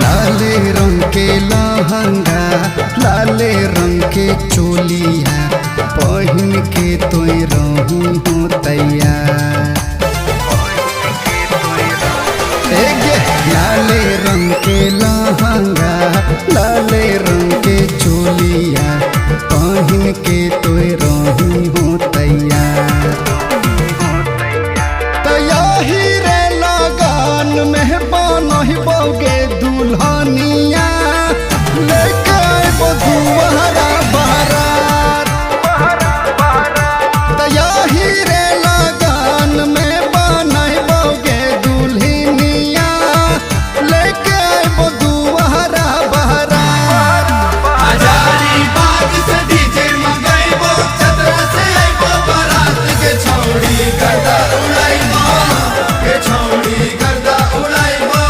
लाले रंग के लहंगा लाले रंग के चोलिया पहन के तोय रहू हो तैयार। लाले रंग के लहंगा लाले रंग के चोलिया पहन के तोय रहू हो तैयार। तैयाही रे लगान में बनहिबोगे दुल्हनिया लेके आइबो दुआरा बारात। तैयाही रे लगान में बनहिबोगे दुल्हनिया लेके आइबो दुआरा बारात। हजारीबाग से डीजे मंगाइबो चतरा से आइबो बारात के छौड़ी गर्दा उड़ाइबो के छौड़ी गर्दा उड़ाइबो।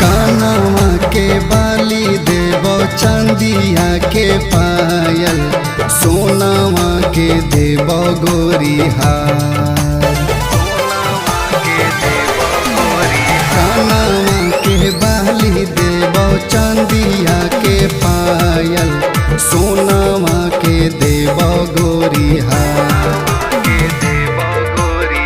कानवा के बाली देवो चांदिया के पायल सोनावा के देवो गोरी हार। कानवा के बाली देवो चांदिया के पायल सोनावा के देवो गोरी हार।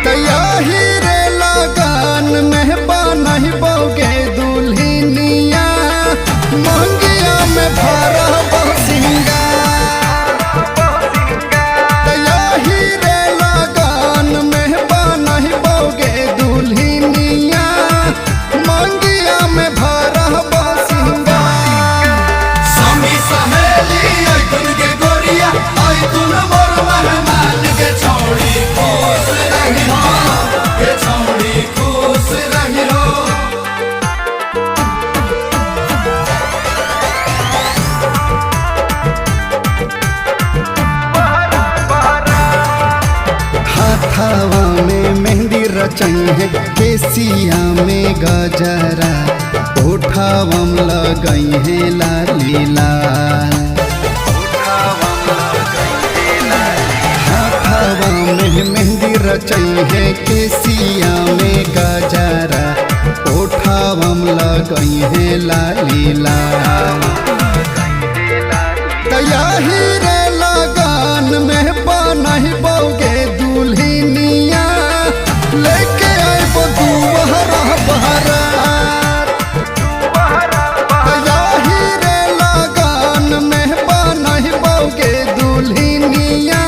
तैयाही रे लगान में बनहिबोगे दुल्हनिया मंगिया में भरबो सिंगार। तैयाही रे लगान में बनहिबोगे दुल्हनिया मंगिया में भरबो सिंगार। समी सहेली आइतुन के गोरिया आइतुन मोर मेहमान के छौड़ी खुश रही हो के छौड़ी खुश रही हो। हाथावा में मेहंदी रचाई है केसिया में गजरा ओठावम लगाई है लाली लाल। हाथावा में मेहंदी रचाई है केसिया में गजरा ओठावम लगाई है लाली लाल। तैयाही रे लगान में बनहिबोगे दुल्हनिया लेके आइबो दुआरा बारात। तैयाही रे लगान में बनहिबोगे दुल्हनिया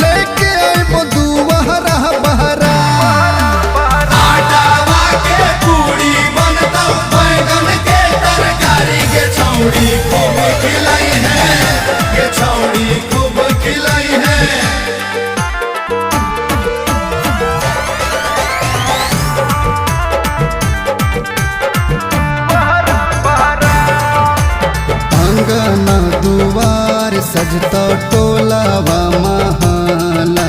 लेके आइबो दुआरा बारात। आटावा के पूरी बनता बैगन के तरकारी के छौड़ी खूब खिलाई है के छौड़ी खूब खिलाई है। अंगना दुआर सजता टोलावा महाला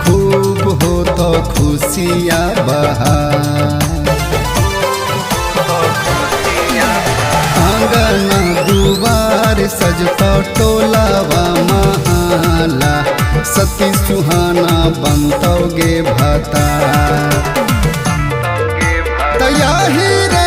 खूब हो तो खुशिया बहार। अंगना दुआर सजता टोलावा महाला सती सुहाना बनतोगे भाता। तैयाही रे